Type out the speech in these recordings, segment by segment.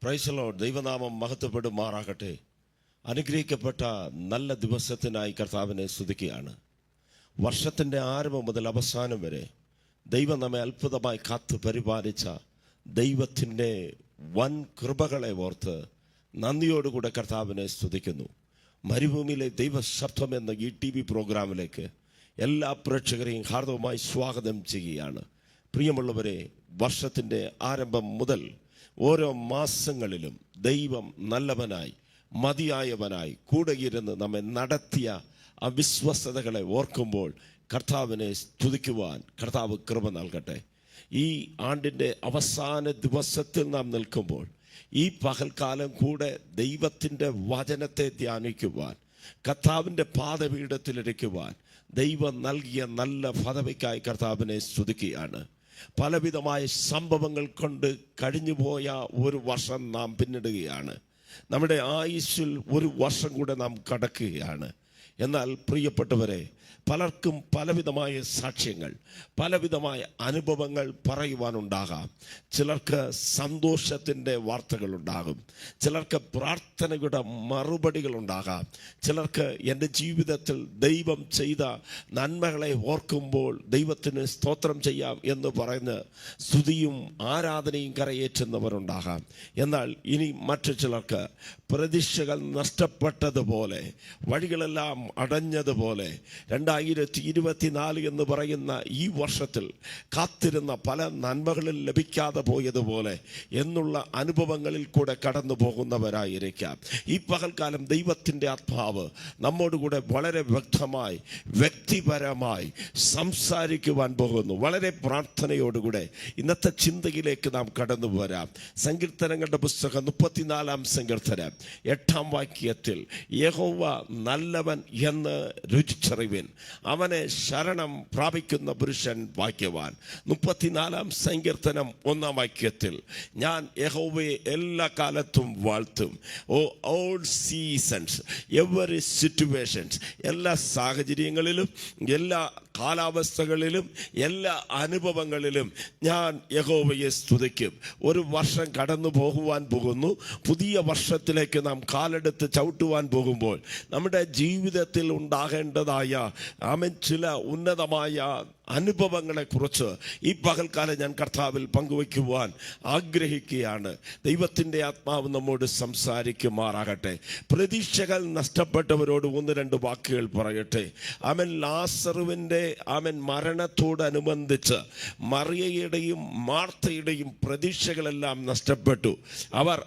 Praise the Lord. ദൈവനാമം മഹത്വപ്പെടുമാറാകട്ടെ. അനുഗ്രഹിക്കപ്പെട്ട നല്ല ദിവസത്തിനായി കർത്താവിനെ സ്തുതിക്കുകയാണ്. വർഷത്തിൻ്റെ ആരംഭം മുതൽ അവസാനം വരെ ദൈവം നമ്മെ അത്ഭുതമായി കാത്തു പരിപാലിച്ച ദൈവത്തിൻ്റെ വൻ കൃപകളെ ഓർത്ത് നന്ദിയോടുകൂടെ കർത്താവിനെ സ്തുതിക്കുന്നു. മരുഭൂമിയിലെ ദൈവശബ്ദം എന്ന ഈ TV പ്രോഗ്രാമിലേക്ക് എല്ലാ പ്രേക്ഷകരെയും ഹാർദവമായി സ്വാഗതം ചെയ്യുകയാണ്. പ്രിയമുള്ളവരെ, വർഷത്തിൻ്റെ ആരംഭം മുതൽ ഓരോ മാസങ്ങളിലും ദൈവം നല്ലവനായി മതിയായവനായി കൂടെ ഇരുന്ന് നമ്മെ നടത്തിയ അവിശ്വസ്തതകളെ ഓർക്കുമ്പോൾ കർത്താവിനെ സ്തുതിക്കുവാൻ കർത്താവ് കൃപ നൽകട്ടെ. ഈ ആണ്ടിൻ്റെ അവസാന ദിവസത്തിൽ നാം നിൽക്കുമ്പോൾ ഈ പകൽക്കാലം കൂടെ ദൈവത്തിൻ്റെ വചനത്തെ ധ്യാനിക്കുവാൻ, കർത്താവിൻ്റെ പാദപീഠത്തിലിരിക്കുവാൻ ദൈവം നൽകിയ നല്ല പദവിക്കായി കർത്താവിനെ സ്തുതിക്കുകയാണ്. പലവിധമായ സംഭവങ്ങൾ കൊണ്ട് കഴിഞ്ഞുപോയ ഒരു വർഷം നാം പിന്നിടുകയാണ്. നമ്മുടെ ആയുസ്സിൽ ഒരു വർഷം കൂടെ നാം കടക്കുകയാണ്. എന്നാൽ പ്രിയപ്പെട്ടവരെ, പലർക്കും പലവിധമായ സാക്ഷ്യങ്ങൾ, പലവിധമായ അനുഭവങ്ങൾ പറയുവാനുണ്ടാകാം. ചിലർക്ക് സന്തോഷത്തിൻ്റെ വാർത്തകളുണ്ടാകും, ചിലർക്ക് പ്രാർത്ഥനയുടെ മറുപടികളുണ്ടാകാം, ചിലർക്ക് എൻ്റെ ജീവിതത്തിൽ ദൈവം ചെയ്ത നന്മകളെ ഓർക്കുമ്പോൾ ദൈവത്തിന് സ്തോത്രം ചെയ്യാം എന്ന് പറയുന്ന സ്തുതിയും ആരാധനയും കരയേറ്റുന്നവരുണ്ടാകാം. എന്നാൽ ഇനി മറ്റു ചിലർക്ക് പ്രതീക്ഷകൾ നഷ്ടപ്പെട്ടതുപോലെ, വഴികളെല്ലാം അടഞ്ഞതുപോലെ 2024 എന്ന് പറയുന്ന ഈ വർഷത്തിൽ കാത്തിരുന്ന പല നന്മകളിൽ ലഭിക്കാതെ പോയതുപോലെ എന്നുള്ള അനുഭവങ്ങളിൽ കൂടെ കടന്നു പോകുന്നവരായിരിക്കാം. ഈ പകൽക്കാലം ദൈവത്തിൻ്റെ ആത്മാവ് നമ്മോടുകൂടെ വളരെ വ്യക്തമായി വ്യക്തിപരമായി സംസാരിക്കുവാൻ പോകുന്നു. വളരെ പ്രാർത്ഥനയോടുകൂടെ ഇന്നത്തെ ചിന്തയിലേക്ക് നാം കടന്നു വരാം. സങ്കീർത്തനങ്ങളുടെ പുസ്തകം 34-ാം സങ്കീർത്തനം 8-ാം വാക്യത്തിൽ, യഹോവ നല്ലവൻ എന്ന് രുചിച്ചറിവിൻ, അവനെ ശരണം പ്രാപിക്കുന്ന പുരുഷൻ ഭാഗ്യവാൻ. 34-ാം സങ്കീർത്തനം 1-ാം വാക്യത്തിൽ, ഞാൻ യഹോവയെ എല്ലാ കാലത്തും വാഴ്ത്തും. ഓൾ സീസൺസ്, എവറി സിറ്റുവേഷൻസ്, എല്ലാ സാഹചര്യങ്ങളിലും, എല്ലാ കാലാവസ്ഥകളിലും, എല്ലാ അനുഭവങ്ങളിലും ഞാൻ യഹോവയെ സ്തുതിക്കും. ഒരു വർഷം കടന്നു പോകുവാൻ പോകുന്നു. പുതിയ വർഷത്തിലേക്ക് നാം കാലെടുത്ത് ചവിട്ടുവാൻ പോകുമ്പോൾ നമ്മുടെ ജീവിതത്തിൽ ഉണ്ടാകേണ്ടതായ ചില ഉന്നതമായ അനുഭവങ്ങളെക്കുറിച്ച് ഈ പകൽക്കാലം ഞാൻ കർത്താവിൽ പങ്കുവയ്ക്കുവാൻ ആഗ്രഹിക്കുകയാണ്. ദൈവത്തിൻ്റെ ആത്മാവ് നമ്മോട് സംസാരിക്കുമാറാകട്ടെ. പ്രതീക്ഷകൾ നഷ്ടപ്പെട്ടവരോട് 1-2 വാക്കുകൾ പറയട്ടെ. ലാസറുവിൻ്റെ മരണത്തോടനുബന്ധിച്ച് മറിയയുടെയും മാർത്തയുടെയും പ്രതീക്ഷകളെല്ലാം നഷ്ടപ്പെട്ടു.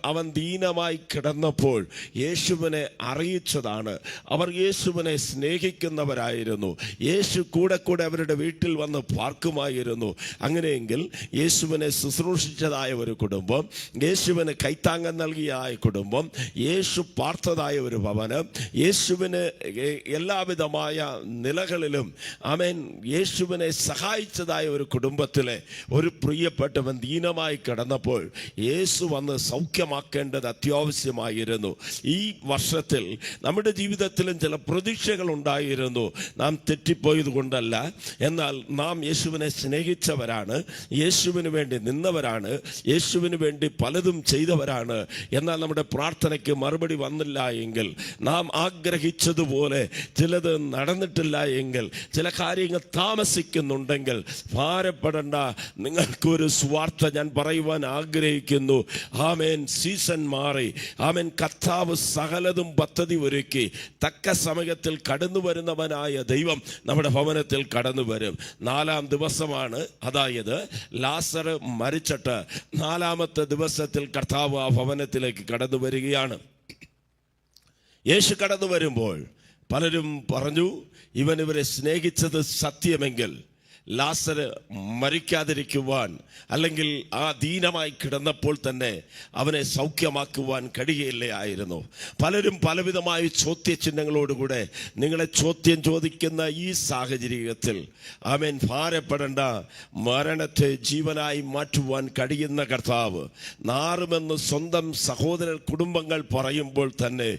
അവൻ ദീനമായി കിടന്നപ്പോൾ യേശുവിനെ അറിയിച്ചതാണ്. അവർ യേശുവിനെ സ്നേഹിക്കുന്നവരായിരുന്നു. യേശു കൂടെ അവരുടെ വീട്ടിൽ വന്ന് പാർക്കുമായിരുന്നു. അങ്ങനെയെങ്കിൽ യേശുവിനെ ശുശ്രൂഷിച്ചതായ ഒരു കുടുംബം, യേശുവിന് കൈത്താങ്ങം നൽകിയ കുടുംബം, യേശു പാർത്തതായ ഒരു ഭവനം, യേശുവിന് എല്ലാവിധമായ നിലകളിലും യേശുവിനെ സഹായിച്ചതായ ഒരു കുടുംബത്തിലെ ഒരു പ്രിയപ്പെട്ടവൻ ദീനമായി കിടന്നപ്പോൾ യേശു വന്ന് സൗഖ്യമാക്കേണ്ടത് അത്യാവശ്യമായിരുന്നു. ഈ വർഷത്തിൽ നമ്മുടെ ജീവിതത്തിലും ചില പ്രതീക്ഷകൾ ഉണ്ടായിരുന്നു. നാം തെറ്റിപ്പോയത് കൊണ്ടല്ല, എന്നാൽ നാം യേശുവിനെ സ്നേഹിച്ചവരാണ്, യേശുവിന് വേണ്ടി നിന്നവരാണ്, യേശുവിന് വേണ്ടി പലതും ചെയ്തവരാണ്. എന്നാൽ നമ്മുടെ പ്രാർത്ഥനയ്ക്ക് മറുപടി വന്നില്ല എങ്കിൽ, നാം ആഗ്രഹിച്ചതുപോലെ ചിലത് നടന്നിട്ടില്ല എങ്കിൽ, ചില കാര്യങ്ങൾ താമസിക്കുന്നുണ്ടെങ്കിൽ ഭാരപ്പെടേണ്ട. നിങ്ങൾക്കൊരു സ്വാർത്ഥ ഞാൻ പറയുവാൻ ആഗ്രഹിക്കുന്നു. സീസൺ മാറി. കർത്താവ് സകലതും പദ്ധതി ഒരുക്കി തക്ക സമയത്തിൽ കടന്നു വരുന്നവനായ ദൈവം നമ്മുടെ ഭവനത്തിൽ കടന്നു വരും. 4-ാം ദിവസമാണ്, അതായത് ലാസർ മരിച്ചിട്ട് 4-ാമത്തെ ദിവസത്തിൽ കർത്താവ് ആ ഭവനത്തിലേക്ക് കടന്നു വരികയാണ്. യേശു കടന്നു വരുമ്പോൾ പലരും പറഞ്ഞു, ഇവരെ സ്നേഹിച്ചത് സത്യമെങ്കിൽ ലാസർ മരിക്കാതിരിക്കുവാൻ, അല്ലെങ്കിൽ ആ ദീനമായി കിടന്നപ്പോൾ തന്നെ അവനെ സൗഖ്യമാക്കുവാൻ കഴിയുകയില്ലായിരുന്നു. പലരും പലവിധമായ ചോദ്യചിഹ്നങ്ങളോടുകൂടെ നിങ്ങളെ ചോദ്യം ചോദിക്കുന്ന ഈ സാഹചര്യത്തിൽ ഭാരപ്പെടേണ്ട. മരണത്തെ ജീവനായി മാറ്റുവാൻ കഴിയുന്ന കർത്താവ് നാറുമെന്ന് സ്വന്തം സഹോദര കുടുംബങ്ങൾ പറയുമ്പോൾ തന്നെ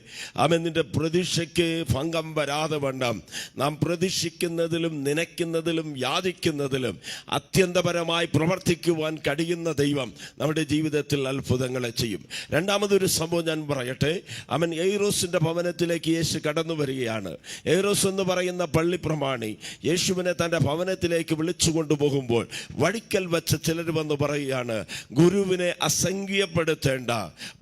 നിന്റെ പ്രതീക്ഷയ്ക്ക് ഭംഗം വരാതെ വേണം. നാം പ്രതീക്ഷിക്കുന്നതിലും നനയ്ക്കുന്നതിലും യാതൊരു സാധിക്കുന്നതിലും അത്യന്തപരമായി പ്രവർത്തിക്കുവാൻ കഴിയുന്ന ദൈവം നമ്മുടെ ജീവിതത്തിൽ അത്ഭുതങ്ങളെ ചെയ്യും. രണ്ടാമതൊരു സംഭവം ഞാൻ പറയട്ടെ. അവൻ യൈറോസിന്റെ ഭവനത്തിലേക്ക് യേശു കടന്നു വരികയാണ്. യൈറോസ് എന്ന് പറയുന്ന പള്ളി പ്രമാണി യേശുവിനെ തൻ്റെ ഭവനത്തിലേക്ക് വിളിച്ചു കൊണ്ടുപോകുമ്പോൾ വഴിക്കൽ വെച്ച് ചിലർ വന്ന് പറയുകയാണ്, ഗുരുവിനെ അസംഖ്യപ്പെടുത്തേണ്ട,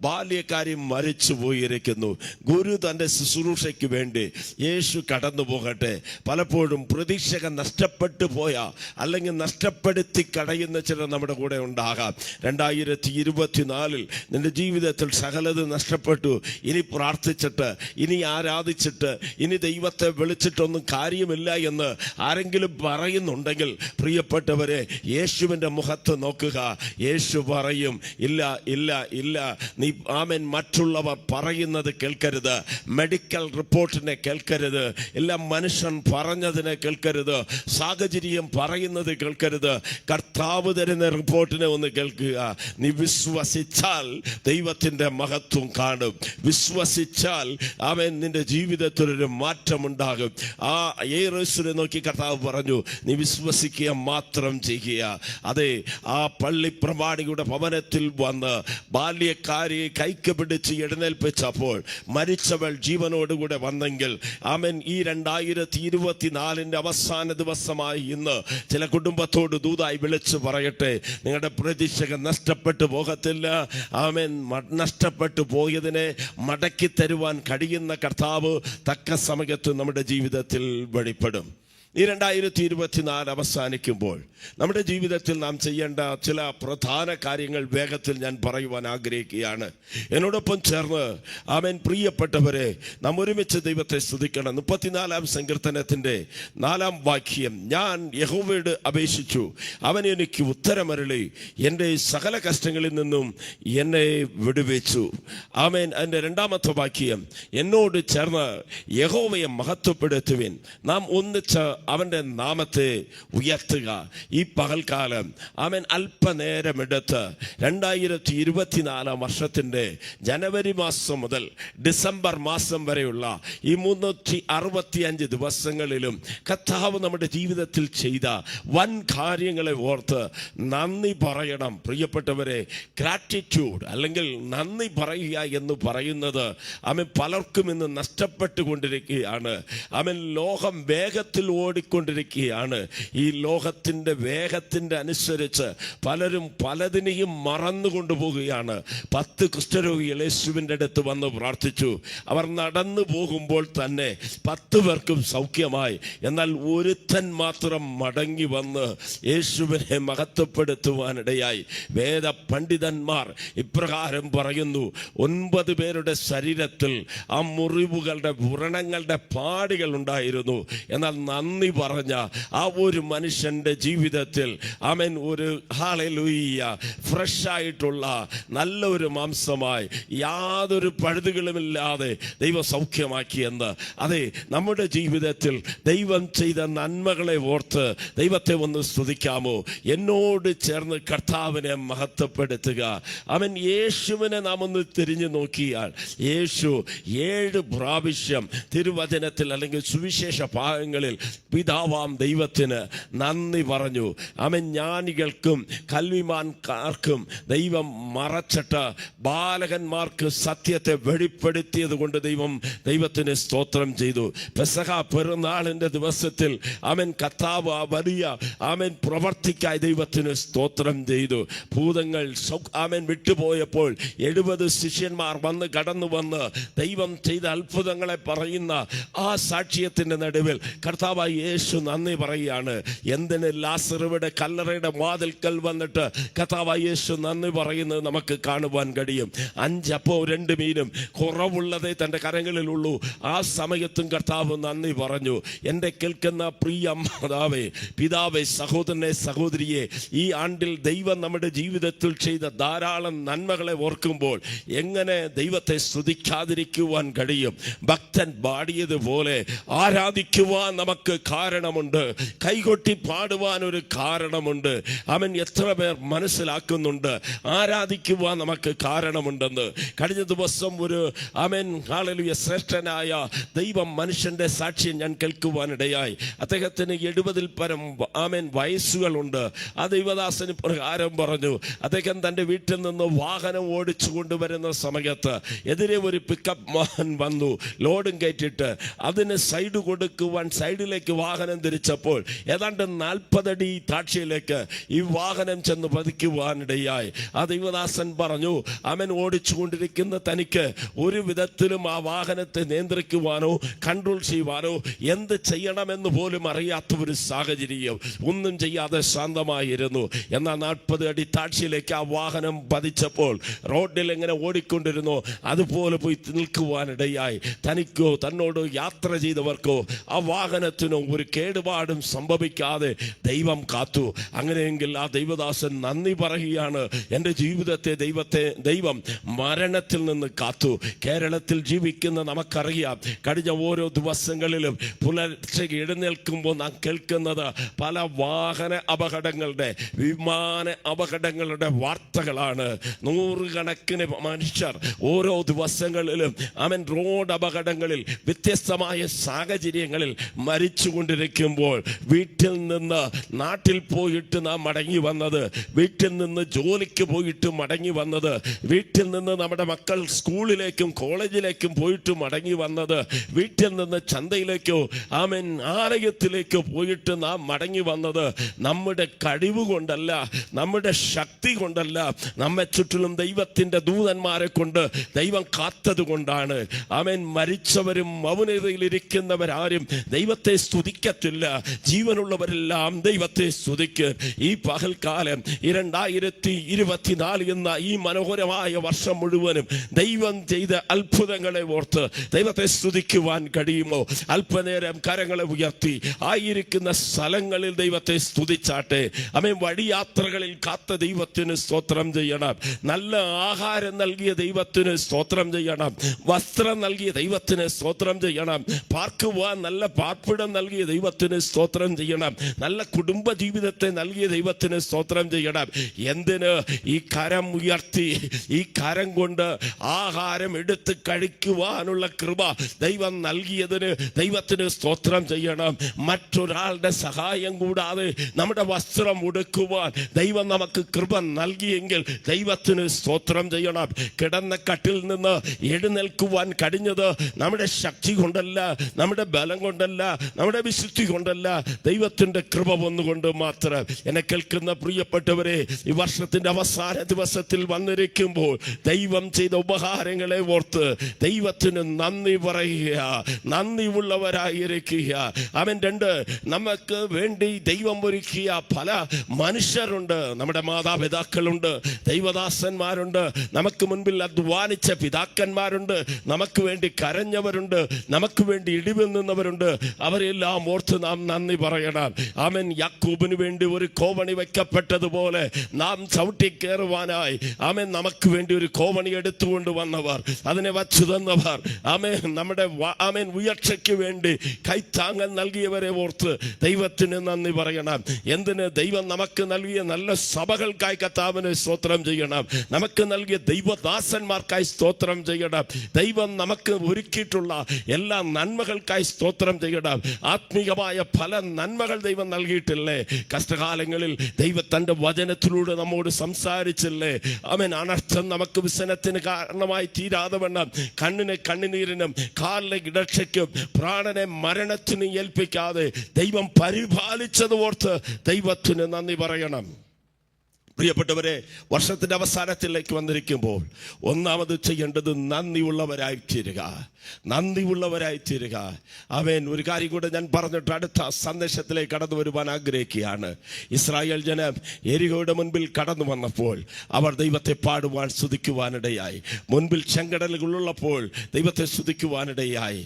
ബാല്യക്കാരി മരിച്ചു പോയിരിക്കുന്നു, ഗുരു തൻ്റെ ശുശ്രൂഷയ്ക്ക് വേണ്ടി യേശു കടന്നു പോകട്ടെ. പലപ്പോഴും പ്രതീക്ഷകൾ നഷ്ടപ്പെട്ടു പോയ അല്ലെങ്കിൽ നഷ്ടപ്പെടുത്തി കടയുന്ന ചിലർ നമ്മുടെ കൂടെ ഉണ്ടാകാം. 2024 നിന്റെ ജീവിതത്തിൽ സകലത് നഷ്ടപ്പെട്ടു. ഇനി പ്രാർത്ഥിച്ചിട്ട്, ഇനി ആരാധിച്ചിട്ട്, ഇനി ദൈവത്തെ വിളിച്ചിട്ടൊന്നും കാര്യമില്ല എന്ന് ആരെങ്കിലും പറയുന്നുണ്ടെങ്കിൽ പ്രിയപ്പെട്ടവരെ, യേശുവിൻ്റെ മുഖത്ത് നോക്കുക. യേശു പറയും, ഇല്ല ഇല്ല ഇല്ല, നീ ആമേൻ മറ്റുള്ളവർ പറയുന്നത് കേൾക്കരുത്, മെഡിക്കൽ റിപ്പോർട്ടിനെ കേൾക്കരുത്, എല്ലാം മനുഷ്യൻ പറഞ്ഞതിനെ കേൾക്കരുത്, സാഹചര്യം പറയുന്നത് കേൾക്കരുത്, കർത്താവ് തരുന്ന റിപ്പോർട്ടിനെ ഒന്ന് കേൾക്കുക. നീ വിശ്വസിച്ചാൽ ദൈവത്തിൻ്റെ മഹത്വം കാണും. വിശ്വസിച്ചാൽ അവൻ നിന്റെ ജീവിതത്തിലൊരു മാറ്റമുണ്ടാകും. ആ യേറോസിനെ നോക്കി കർത്താവ് പറഞ്ഞു, നീ വിശ്വസിക്കുക മാത്രം ചെയ്യുക. അതെ, ആ പള്ളി പ്രമാണിയുടെ ഭവനത്തിൽ വന്ന് ബാല്യക്കാരിയെ കൈക്ക് പിടിച്ച് എഴുന്നേൽപ്പിച്ചപ്പോൾ മരിച്ചവൾ ജീവനോടുകൂടെ വന്നെങ്കിൽ ആമേൻ, ഈ 2024 അവസാന ദിവസമായി ഇന്ന് ചില കുടുംബത്തോട് ദൂതായി വിളിച്ചു പറയട്ടെ, നിങ്ങളുടെ പ്രതീക്ഷകൾ നഷ്ടപ്പെട്ടു പോകത്തില്ല. ആമേൻ, നഷ്ടപ്പെട്ടു പോയതിനെ മടക്കി തരുവാൻ കഴിയുന്ന കർത്താവ് തക്ക സമയത്ത് നമ്മുടെ ജീവിതത്തിൽ വെളിപ്പെടും. ഈ 2024 അവസാനിക്കുമ്പോൾ നമ്മുടെ ജീവിതത്തിൽ നാം ചെയ്യേണ്ട ചില പ്രധാന കാര്യങ്ങൾ വേഗത്തിൽ ഞാൻ പറയുവാൻ ആഗ്രഹിക്കുകയാണ്. എന്നോടൊപ്പം ചേർന്ന് ആമേൻ പ്രിയപ്പെട്ടവരെ, നാം ഒരുമിച്ച് ദൈവത്തെ സ്തുതിക്കണം. 34 സങ്കീർത്തനത്തിൻ്റെ 4 വാക്യം, ഞാൻ യഹോവയോട് അപേക്ഷിച്ചു, അവൻ എനിക്ക് ഉത്തരമരുളി, എൻ്റെ സകല കഷ്ടങ്ങളിൽ നിന്നും എന്നെ വിടുവിച്ചു. ആമേൻ. അതിൻ്റെ 2ാമത്തെ വാക്യം, എന്നോട് ചേർന്ന് യഹോവയെ മഹത്വപ്പെടുത്തുവിൻ, നാം ഒന്നിച്ച് അവൻ്റെ നാമത്തെ ഉയർത്തുക. ഈ പകൽക്കാലം ആമേൻ അല്പനേരമെടുത്ത് 2024 വർഷത്തിൻ്റെ ജനുവരി മാസം മുതൽ ഡിസംബർ മാസം വരെയുള്ള ഈ 365 ദിവസങ്ങളിലും കർത്താവ് നമ്മുടെ ജീവിതത്തിൽ ചെയ്ത വൻ കാര്യങ്ങളെ ഓർത്ത് നന്ദി പറയണം. പ്രിയപ്പെട്ടവരെ, ഗ്രാറ്റിറ്റ്യൂഡ് അല്ലെങ്കിൽ നന്ദി പറയുക എന്ന് പറയുന്നത് ആമേൻ പലർക്കും ഇന്ന് നഷ്ടപ്പെട്ടുകൊണ്ടിരിക്കുകയാണ്. ആമേൻ, ലോകം വേഗത്തിൽ ഓടിക്കൊണ്ടിരിക്കുകയാണ്. ഈ ലോകത്തിൻ്റെ വേഗത്തിൻ്റെ അനുസരിച്ച് പലരും പലതിനെയും മറന്നുകൊണ്ടു പോവുകയാണ്. 10 കുഷ്ഠരോഗികൾ യേശുവിൻ്റെ അടുത്ത് വന്ന് പ്രാർത്ഥിച്ചു. അവർ നടന്നു പോകുമ്പോൾ തന്നെ 10 പേർക്കും സൗഖ്യമായി. എന്നാൽ ഒരുത്തൻ മാത്രം മടങ്ങി വന്ന് യേശുവിനെ മഹത്വപ്പെടുത്തുവാനിടയായി. വേദ പണ്ഡിതന്മാർ ഇപ്രകാരം പറയുന്നു, 9 പേരുടെ ശരീരത്തിൽ ആ മുറിവുകളുടെ വ്രണങ്ങളുടെ പാടുകൾ ഉണ്ടായിരുന്നു. എന്നാൽ നന്ദി പറഞ്ഞ ആ ഒരു മനുഷ്യൻ്റെ ജീവിതത്തിൽ ആമേൻ ഒരു ഹല്ലേലൂയ ഫ്രഷ് ആയിട്ടുള്ള നല്ലൊരു മാംസമായി യാതൊരു പഴുതുകളുമില്ലാതെ ദൈവം സൗഖ്യമാക്കിയെന്ന്. അതെ, നമ്മുടെ ജീവിതത്തിൽ ദൈവം ചെയ്ത നന്മകളെ ഓർത്ത് ദൈവത്തെ ഒന്ന് സ്തുതിക്കാമോ? എന്നോട് ചേർന്ന് കർത്താവിനെ മഹത്വപ്പെടുത്തുക. അവൻ യേശുവിനെ നാം ഒന്ന് തിരിഞ്ഞു നോക്കിയാൽ യേശു 7 പ്രാവശ്യം തിരുവചനത്തിൽ അല്ലെങ്കിൽ സുവിശേഷ ഭാഗങ്ങളിൽ പിതാവാം ദൈവത്തിന് നന്ദി പറഞ്ഞു. അവൻ ജ്ഞാനികൾക്കും കൽവിമാൻകാർക്കും ദൈവം മറച്ചിട്ട് ബാലകന്മാർക്ക് സത്യത്തെ വെളിപ്പെടുത്തിയത് കൊണ്ട് ദൈവത്തിന് സ്തോത്രം ചെയ്തു. പെസഹ പെരുന്നാളിൻ്റെ ദിവസത്തിൽ അവൻ കർത്താവ് ആ വലിയ അവൻ പ്രവർത്തിക്കായി ദൈവത്തിന് സ്തോത്രം ചെയ്തു. ഭൂതങ്ങൾ അവൻ വിട്ടുപോയപ്പോൾ 70 ശിഷ്യന്മാർ കടന്നു വന്ന് ദൈവം ചെയ്ത അത്ഭുതങ്ങളെ പറയുന്ന ആ സാക്ഷ്യത്തിൻ്റെ നടുവിൽ കർത്താവായ യേശു നന്ദി പറയുകയാണ്. എന്തിന് ലാസറുടെ കല്ലറയുടെ വാതിൽക്കൽ വന്നിട്ട് കർത്താവായ യേശു നന്ദി പറയുന്നത് നമുക്ക് കാണുവാൻ കഴിയും. 5 അപ്പവും 2 മീനും കുറവുള്ളതേ തൻ്റെ കരങ്ങളിലുള്ളൂ. ആ സമയത്തും കർത്താവ് നന്ദി പറഞ്ഞു. എൻ്റെ കേൾക്കുന്ന പ്രിയ മാതാവേ, പിതാവേ, സഹോദരനെ, സഹോദരിയെ, ഈ ആണ്ടിൽ ദൈവം നമ്മുടെ ജീവിതത്തിൽ ചെയ്ത ധാരാളം നന്മകളെ ഓർക്കുമ്പോൾ എങ്ങനെ ദൈവത്തെ സ്തുതിക്കാതിരിക്കുവാൻ കഴിയും? ഭക്തൻ പാടിയതുപോലെ ആരാധിക്കുവാൻ നമുക്ക് കാരണമുണ്ട്, കൈകൊട്ടി പാടുവാൻ ഒരു കാരണമുണ്ട്. അവൻ എത്ര പേർ മനസ്സിലാക്കുന്നുണ്ട് ആരാധിക്കുവാൻ നമുക്ക് കാരണമുണ്ടെന്ന്? കഴിഞ്ഞ ദിവസം ഒരു ഹല്ലേലൂയ ശ്രേഷ്ഠനായ ദൈവം മനുഷ്യന്റെ സാക്ഷ്യം ഞാൻ കേൾക്കുവാനിടയായി. അദ്ദേഹത്തിന് 70-ൽ പരം വയസ്സുകളുണ്ട്. ആ ദൈവദാസന് പ്രകാരം പറഞ്ഞു, അദ്ദേഹം തൻ്റെ വീട്ടിൽ നിന്ന് വാഹനം ഓടിച്ചു കൊണ്ടുവരുന്ന സമയത്ത് എതിരെ ഒരു പിക്കപ്പ് വാഹൻ വന്നു ലോഡും കയറ്റിട്ട്. അതിന് സൈഡ് കൊടുക്കുവാൻ സൈഡിലേക്ക് വാഹനം തിരിച്ചപ്പോൾ ഏതാണ്ട് 40 അടി താഴ്ചയിലേക്ക് ഈ വാഹനം ചെന്ന് പതിക്കുവാനിടയായി. ആ ദൈവദാസൻ പറഞ്ഞു, അവൻ ഓടിച്ചു കൊണ്ടിരിക്കുന്ന തനിക്ക് ഒരു വിധത്തിലും ആ വാഹനത്തെ നിയന്ത്രിക്കുവാനോ കൺട്രോൾ ചെയ്യുവാനോ എന്ത് ചെയ്യണമെന്ന് പോലും അറിയാത്ത ഒരു സാഹചര്യം. ഒന്നും ചെയ്യാതെ ശാന്തമായിരുന്നു. എന്നാൽ 40 അടി താഴ്ചയിലേക്ക് ആ വാഹനം പതിച്ചപ്പോൾ റോഡിൽ എങ്ങനെ ഓടിക്കൊണ്ടിരുന്നോ അതുപോലെ പോയി നിൽക്കുവാനിടയായി. തനിക്കോ തന്നോട് യാത്ര ചെയ്തവർക്കോ ആ വാഹനത്തിനോ ഒരു കേടുപാടും സംഭവിക്കാതെ ദൈവം കാത്തു. അങ്ങനെയെങ്കിൽ ആ ദൈവദാസൻ നന്ദി പറയുകയാണ്. എൻ്റെ ജീവിതത്തെ ദൈവം മരണത്തിൽ നിന്ന് കാത്തു. കേരളത്തിൽ ജീവിക്കുന്ന നമുക്കറിയാം, കഴിഞ്ഞ ഓരോ ദിവസങ്ങളിലും പുലർച്ചയ്ക്ക് എഴുന്നേൽക്കുമ്പോൾ നാം കേൾക്കുന്നത് പല വാഹന അപകടങ്ങളുടെ, വിമാന അപകടങ്ങളുടെ വാർത്തകളാണ്. 100 കണക്കിന് മനുഷ്യർ ഓരോ ദിവസങ്ങളിലും റോഡ് അപകടങ്ങളിൽ വ്യത്യസ്തമായ സാഹചര്യങ്ങളിൽ മരിച്ചുകൊണ്ടിരിക്കുമ്പോൾ, വീട്ടിൽ നിന്ന് നാട്ടിൽ പോയിട്ട് നാം മടങ്ങി വന്നത്, വീട്ടിൽ നിന്ന് ജോലിക്ക് പോയിട്ട് മടങ്ങി വന്നത്, വീട്ടിൽ നിന്ന് നമ്മുടെ മക്കൾ സ്കൂളിലേക്കും കോളേജിലേക്കും പോയിട്ട് മടങ്ങി വന്നത്, വീട്ടിൽ നിന്ന് ചന്തയിലേക്കോ ആലയത്തിലേക്കോ പോയിട്ട് നാം മടങ്ങി വന്നത് നമ്മുടെ കഴിവ് കൊണ്ടല്ല, നമ്മുടെ ശക്തി കൊണ്ടല്ല, നമ്മെ ചുറ്റിലും ദൈവത്തിൻ്റെ ദൂതന്മാരെ കൊണ്ട് ദൈവം കാത്തത് കൊണ്ടാണ്. മരിച്ചവരും മൗനതയിലിരിക്കുന്നവരാരും ദൈവത്തെ സ്തുതിക്കത്തില്ല. ജീവനുള്ളവരെല്ലാം ദൈവത്തെ സ്തുതിക്കും. ഈ പകൽക്കാലം 2024 എന്ന ഈ മനോഹരമായ വർഷം മുഴുവനും ദൈവം ചെയ്ത അത്ഭുതങ്ങളെ ഓർത്ത് ദൈവത്തെ സ്തുതിക്കുവാൻ കഴിയുമോ? അല്പനേരം കരങ്ങളെ ഉയർത്തി ആയിരിക്കുന്ന സ്ഥലങ്ങളിൽ ദൈവത്തെ സ്തുതിച്ചാട്ടെ. വഴിയാത്രകളിൽ കാത്ത ദൈവത്തിന് സ്തോത്രം ചെയ്യണം. നല്ല ആഹാരം നൽകിയ ദൈവത്തിന് സ്തോത്രം ചെയ്യണം. വസ്ത്രം നൽകിയ ദൈവത്തിന് സ്തോത്രം ചെയ്യണം. പാർക്കുവാൻ നല്ല പാർപ്പിടം നൽകിയ ദൈവത്തിന് സ്തോത്രം ചെയ്യണം. നല്ല കുടുംബ ജീവിതത്തെ നൽകിയ ദൈവത്തിന് സ്തോത്രം ചെയ്യണം. എന്തിന്? ഈ കരം ഉയർത്തി, ഈ കരം കൊണ്ട് ആഹാരം എടുത്ത് കഴിക്കുവാനുള്ള കൃപ ദൈവം നൽകിയതിന് ദൈവത്തിന് സ്തോത്രം ചെയ്യണം. മറ്റൊരാളുടെ സഹായം കൂടാതെ നമ്മുടെ വസ്ത്രം ഉടുക്കുവാൻ ദൈവം നമുക്ക് കൃപ നൽകിയെങ്കിൽ ദൈവത്തിന് സ്തോത്രം ചെയ്യണം. കിടന്ന കട്ടിൽ നിന്ന് എഴുന്നേൽക്കുവാൻ കഴിഞ്ഞത് നമ്മുടെ ശക്തി കൊണ്ടല്ല, നമ്മുടെ ബലം കൊണ്ടല്ല, നമ്മുടെ വിശുദ്ധി കൊണ്ടല്ല, ദൈവത്തിൻ്റെ കൃപ ഒന്നുകൊണ്ട് മാത്രം. എന്നെ കേൾക്കുന്ന പ്രിയപ്പെട്ടവരെ, ഈ വർഷത്തിൻ്റെ അവസാന ദിവസത്തിൽ വന്നിരിക്കുമ്പോൾ ദൈവം ചെയ്ത ഉപഹാരങ്ങളെ ഓർത്ത് ദൈവത്തിന് നന്ദി പറയുക, നന്ദി ഉള്ളവരായിരിക്കുക. നമുക്ക് വേണ്ടി ദൈവം ഒരുക്കിയ പല മനുഷ്യരുണ്ട്. നമ്മുടെ മാതാപിതാക്കളുണ്ട്, ദൈവദാസന്മാരുണ്ട്, നമുക്ക് മുൻപിൽ അധ്വാനിച്ച പിതാക്കന്മാരുണ്ട്, നമുക്ക് വേണ്ടി കരഞ്ഞവരുണ്ട്, നമുക്ക് വേണ്ടി ഇടിവിൽ നിന്നവരുണ്ട്. അവരെല്ലാം ഓർത്ത് നാം നന്ദി പറയണം. യാക്കോബിന് വേണ്ടി ഒരു കോവണി വയ്ക്കപ്പെട്ടതുപോലെ നാം ചവിട്ടിക്കേറുവാനായി നമുക്ക് വേണ്ടി ഒരു കോവണി എടുത്തുകൊണ്ട് വന്നവർ, അതിനെ വച്ചു തന്നവർ, നമ്മുടെ ഉയർച്ചയ്ക്ക് വേണ്ടി കൈത്താങ്ങൽ നൽകിയവരെ ഓർത്ത് ദൈവത്തിന് നന്ദി പറയണം. എന്തിന്? ദൈവം നമുക്ക് നൽകിയ നല്ല സഭകൾക്കായി കർത്താവിന് സ്തോത്രം ചെയ്യണം. നമുക്ക് നൽകിയ ദൈവദാസന്മാർക്കായി സ്തോത്രം ചെയ്യണം. ദൈവം നമുക്ക് ഒരുക്കിയിട്ടുള്ള എല്ലാ നന്മകൾക്കായി സ്തോത്രം ചെയ്യണം. ആത്മീയമായ പല നന്മകൾ ദൈവം നൽകിയിട്ടില്ലേ? കഷ്ടകാലങ്ങളിൽ ദൈവം തൻ്റെ വചനത്തിലൂടെ നമ്മോട് സംസാരിച്ചില്ലേ? അനർത്ഥം നമുക്ക് വിസനത്തിന് കാരണമായി തീരാതെ വണ്ണം കണ്ണിനെ കണ്ണുനീരിനും കാലിലെ ഇടർച്ചയ്ക്കും പ്രാണനെ മരണത്തിന് ഏൽപ്പിക്കാതെ ദൈവം പരിപാലിച്ചത് ഓർത്ത് ദൈവത്തിന് നന്ദി പറയണം. പ്രിയപ്പെട്ടവരെ, വർഷത്തിൻ്റെ അവസാനത്തിലേക്ക് വന്നിരിക്കുമ്പോൾ ഒന്നാമത് ചെയ്യേണ്ടത് നന്ദിയുള്ളവരായി തീരുക, നന്ദിയുള്ളവരായി തീരുക. ഒരു കാര്യം കൂടെ ഞാൻ പറഞ്ഞിട്ട് അടുത്ത സന്ദേശത്തിലേക്ക് കടന്നു വരുവാൻ ആഗ്രഹിക്കുകയാണ്. ഇസ്രായേൽ ജനം എരിഹോയുടെ മുൻപിൽ കടന്നു വന്നപ്പോൾ അവർ ദൈവത്തെ പാടുവാൻ സ്തുതിക്കുവാനിടയായി. മുൻപിൽ ചെങ്കടലുകളുള്ളപ്പോൾ ദൈവത്തെ സ്തുതിക്കുവാനിടയായി.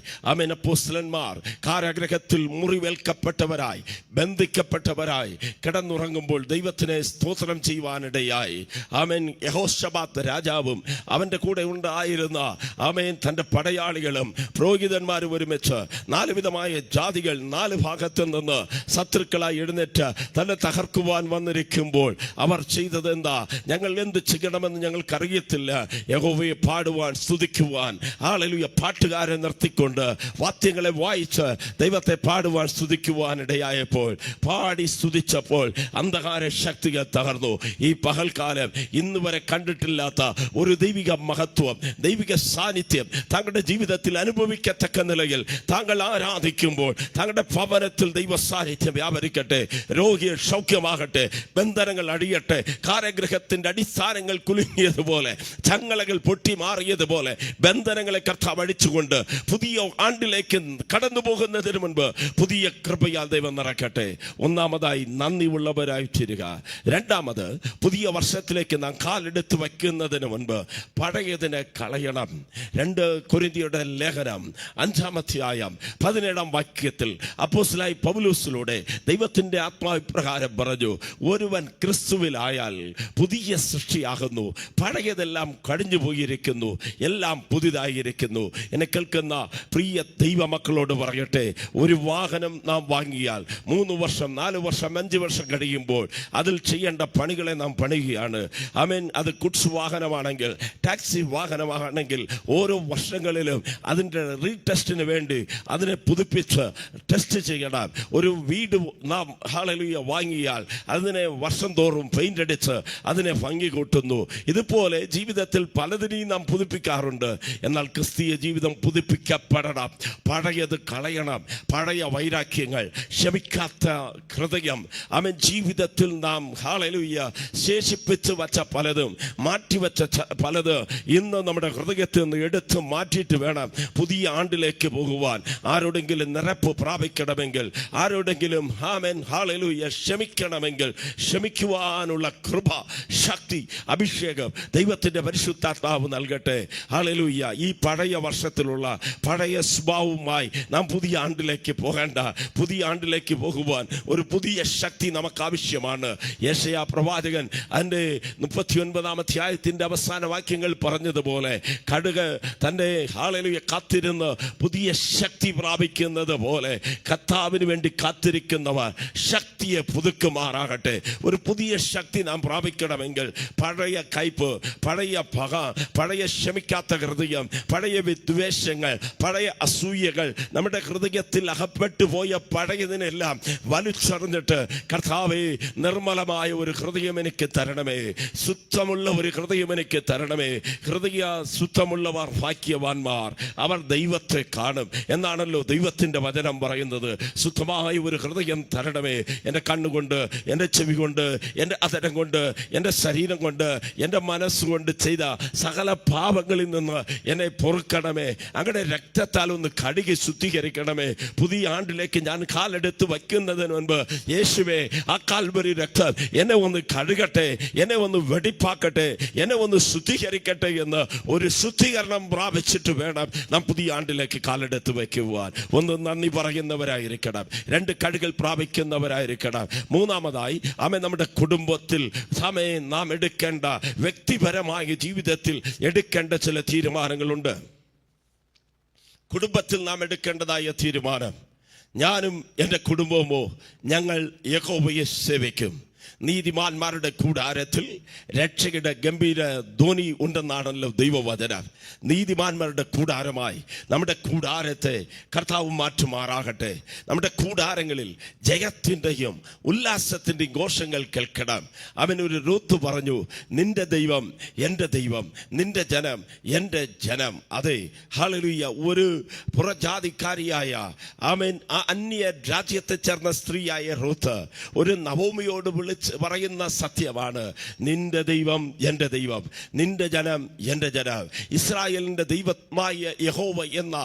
അപ്പോസ്തലന്മാർ കാരാഗൃഹത്തിൽ മുറിവേൽക്കപ്പെട്ടവരായി, ബന്ധിക്കപ്പെട്ടവരായി കിടന്നുറങ്ങുമ്പോൾ ദൈവത്തിനെ സ്തോത്രം ചെയ്യുവാനിടയായി. ആമേൻ. യഹോശബാത്ത് രാജാവും അവൻ്റെ കൂടെ ഉണ്ടായിരുന്ന ആമേൻ തൻ്റെ പടയാളികളും പുരോഹിതന്മാരും ഒരുമിച്ച് 4 വിധമായ ജാതികൾ 4 ഭാഗത്തു നിന്ന് ശത്രുക്കളായി എഴുന്നേറ്റ് തന്നെ തകർക്കുവാൻ വന്നിരിക്കുമ്പോൾ അവർ ചെയ്തത് എന്താ? ഞങ്ങൾ എന്ത് ചെയ്യണമെന്ന് ഞങ്ങൾക്കറിയത്തില്ല. യഹോവയെ പാടുവാൻ, സ്തുതിക്കുവാൻ, ഹല്ലേലൂയ, പാട്ടുകാരെ നിർത്തിക്കൊണ്ട് വാദ്യങ്ങളെ വായിച്ച് ദൈവത്തെ പാടുവാൻ, സ്തുതിക്കുവാൻ ഇടയായപ്പോൾ, പാടി സ്തുതിച്ചപ്പോൾ അന്ധകാര ശക്തികൾ തകർന്നു. ഈ പകൽക്കാലം ഇന്ന് വരെ കണ്ടിട്ടില്ലാത്ത ഒരു ദൈവിക മഹത്വം, ദൈവിക സാന്നിധ്യം താങ്കളുടെ ജീവിതത്തിൽ അനുഭവിക്കത്തക്ക നിലയിൽ താങ്കൾ ആരാധിക്കുമ്പോൾ താങ്കളുടെ ഭവനത്തിൽ ദൈവ സാന്നിധ്യം വ്യാപരിക്കട്ടെ. രോഗികൾ സൗഖ്യമാകട്ടെ, ബന്ധനങ്ങൾ അടിയട്ടെ, കാരാഗൃഹത്തിന്റെ അടിസ്ഥാനങ്ങൾ കുലുങ്ങിയതുപോലെ, ചങ്ങലകൾ പൊട്ടി മാറിയതുപോലെ ബന്ധനങ്ങളെ കർത്താവ് അടിച്ചുകൊണ്ട് പുതിയ ആണ്ടിലേക്ക് കടന്നു പോകുന്നതിന് മുൻപ് പുതിയ കൃപയാൽ ദൈവം നിറക്കട്ടെ. ഒന്നാമതായി നന്ദി ഉള്ളവരായി തീരുക. രണ്ടാമത്, പുതിയ വർഷത്തിലേക്ക് നാം കാലെടുത്ത് വയ്ക്കുന്നതിന് മുൻപ് പഴയതിനെ കളയണം. 2 കൊരിന്ത്യരുടെ ലേഖനം 5-ാം അധ്യായം 17-ാം വാക്യത്തിൽ അപ്പോസ്തലനായ പൗലോസിലൂടെ ദൈവത്തിന്റെ ആത്മാവിപ്രകാരം പറഞ്ഞു, ഒരുവൻ ക്രിസ്തുവിലായാൽ പുതിയ സൃഷ്ടിയാകുന്നു, പഴയതെല്ലാം കഴിഞ്ഞു പോയിരിക്കുന്നു, എല്ലാം പുതിയതായിരിക്കുന്നു. എന്നെ കേൾക്കുന്ന പ്രിയ ദൈവമക്കളോട് പറയട്ടെ, ഒരു വാഹനം നാം വാങ്ങിയാൽ 3 വർഷം 4 വർഷം 5 വർഷം കഴിയുമ്പോൾ അതിൽ ചെയ്യേണ്ട പണികളെ നാം പണിയുകയാണ്. ആമേൻ. അത് ഗുഡ്സ് വാഹനമാണെങ്കിൽ, ടാക്സി വാഹനമാണെങ്കിൽ ഓരോ വർഷങ്ങളിലും അതിൻ്റെ റീടെസ്റ്റിന് വേണ്ടി അതിനെ പുതുപ്പിച്ച് ടെസ്റ്റ് ചെയ്യണം. ഒരു വീട് നാം ഹല്ലേലൂയ വാങ്ങിയാൽ അതിനെ വർഷം തോറും പെയിന്റ് അടിച്ച് അതിനെ ഭംഗി കൂട്ടുന്നു. ഇതുപോലെ ജീവിതത്തിൽ പലതിനെയും നാം പുതുപ്പിക്കാറുണ്ട്. എന്നാൽ ക്രിസ്തീയ ജീവിതം പുതുപ്പിക്കപ്പെടണം. പഴയത് കളയണം. പഴയ വൈരാഗ്യങ്ങൾ, ക്ഷമിക്കാത്ത ഹൃദയം, അവൻ ജീവിതത്തിൽ നാം ഹല്ലേലൂയ ശേഷിപ്പിച്ച് വച്ച പലതും, മാറ്റിവെച്ച പലത് ഇന്ന് നമ്മുടെ ഹൃദയത്തിൽ നിന്ന് എടുത്ത് മാറ്റിയിട്ട് വേണം പുതിയ ആണ്ടിലേക്ക് പോകുവാൻ. ആരോടെങ്കിലും നിറപ്പ് പ്രാപിക്കണമെങ്കിൽ, ആരോടെങ്കിലും ആമേൻ ഹല്ലേലൂയ ക്ഷമിക്കണമെങ്കിൽ, ക്ഷമിക്കുവാനുള്ള കൃപ, ശക്തി, അഭിഷേകം ദൈവത്തിന്റെ പരിശുദ്ധാത്മാവ് നൽകട്ടെ. ഹല്ലേലൂയ. ഈ പഴയ വർഷത്തിലുള്ള പഴയ സ്വഭാവവുമായി നാം പുതിയ ആണ്ടിലേക്ക് പോകേണ്ട. പുതിയ ആണ്ടിലേക്ക് പോകുവാൻ ഒരു പുതിയ ശക്തി നമുക്ക് ആവശ്യമാണ്. യെശയ്യാ പ്രവാചകൻ അതിൻ്റെ 39-ാം അധ്യായത്തിന്റെ അവസാന വാക്യങ്ങൾ പറഞ്ഞതുപോലെ, കടുക് തൻ്റെ ഹല്ലേലൂയ കാത്തിരുന്ന് പുതിയ ശക്തി പ്രാപിക്കുന്നത് പോലെ കർത്താവിന് വേണ്ടി കാത്തിരിക്കുന്നവർ ശക്തിയെ പുതുക്കുമാറാകട്ടെ. ഒരു പുതിയ ശക്തി നാം പ്രാപിക്കണമെങ്കിൽ പഴയ കയ്പ്, പഴയ പക, പഴയ ക്ഷമിക്കാത്ത ഹൃദയം, പഴയ വിദ്വേഷങ്ങൾ, പഴയ അസൂയകൾ, നമ്മുടെ ഹൃദയത്തിൽ അകപ്പെട്ടു പോയ പഴയതിനെല്ലാം വലിച്ചെറിഞ്ഞിട്ട്, കർത്താവേ നിർമ്മലമായ ഒരു ഹൃദയം എനിക്ക് തരണമേ, ശുദ്ധമുള്ള ഒരു ഹൃദയം എനിക്ക് തരണമേ. ഹൃദയ ശുദ്ധമുള്ളവർ ഭാഗ്യവാന്മാർ, അവർ ദൈവത്തെ കാണും എന്നാണല്ലോ ദൈവത്തിന്റെ വചനം പറയുന്നത്. ശുദ്ധമായ ഒരു ഹൃദയം തരണമേ. എൻ്റെ കണ്ണുകൊണ്ട്, എൻ്റെ ചെവി കൊണ്ട്, എൻ്റെ അതരം കൊണ്ട്, എൻ്റെ ശരീരം കൊണ്ട്, എൻ്റെ മനസ്സുകൊണ്ട് ചെയ്ത സകല പാപങ്ങളിൽ നിന്ന് എന്നെ പൊറുക്കണമേ. അങ്ങനെ രക്തത്താൽ ഒന്ന് കഴുകി ശുദ്ധീകരിക്കണമേ. പുതിയ ആണ്ടിലേക്ക് ഞാൻ കാലെടുത്ത് വയ്ക്കുന്നതിന് മുൻപ് യേശുവേ, ആ കാൽവരി രക്തം എന്നെ ഒന്ന് കഴുകട്ടെ, എന്നെ ഒന്ന് വെടിപ്പാക്കട്ടെ, എന്നെ ഒന്ന് ശുദ്ധീകരിക്കട്ടെ എന്ന് ഒരു ശുദ്ധീകരണം പ്രാപിച്ചിട്ട് വേണം നാം പുതിയ ആണ്ടിലേക്ക് കാലെടുത്ത് വയ്ക്കുവാൻ. ഒന്ന് നന്ദി പറയുന്നവരായിരിക്കണം, 2 കഴുകൽ പ്രാപിക്കുന്നവരായിരിക്കണം. മൂന്നാമതായി നമ്മുടെ കുടുംബത്തിൽ നാം എടുക്കേണ്ട, വ്യക്തിപരമായ ജീവിതത്തിൽ എടുക്കേണ്ട ചില തീരുമാനങ്ങളുണ്ട്. കുടുംബത്തിൽ നാം എടുക്കേണ്ടതായ തീരുമാനം, ഞാനും എൻ്റെ കുടുംബവുമോ ഞങ്ങൾ യഹോവയെ സേവിക്കും. നീതിമാന്മാരുടെ കൂടാരത്തിൽ രക്ഷയുടെ ഗംഭീര ധ്വനി ഉണ്ടെന്നാണല്ലോ ദൈവവചനം. നീതിമാന്മാരുടെ കൂടാരമായി നമ്മുടെ കൂടാരത്തെ കർത്താവ് മാറ്റുമാറാകട്ടെ. നമ്മുടെ കൂടാരങ്ങളിൽ ജയത്തിൻ്റെയും ഉല്ലാസത്തിൻ്റെയും ഘോഷങ്ങൾ കേൾക്കണം. അവനൊരു റൂത്ത് പറഞ്ഞു, നിന്റെ ദൈവം എൻ്റെ ദൈവം, നിന്റെ ജനം എൻ്റെ ജനം. അതെ, ഹല്ലേലൂയ. ഒരു പുറജാതിക്കാരിയായ ആ അന്യ രാജ്യത്തെ ചേർന്ന സ്ത്രീയായ റൂത്ത് ഒരു നവോമിയോട് പറയുന്ന സത്യമാണ്, നിന്റെ ദൈവം എൻ്റെ ദൈവം, നിന്റെ ജനം എൻ്റെ ജനം. ഇസ്രായേലിന്റെ ദൈവമായ യഹോവ എന്ന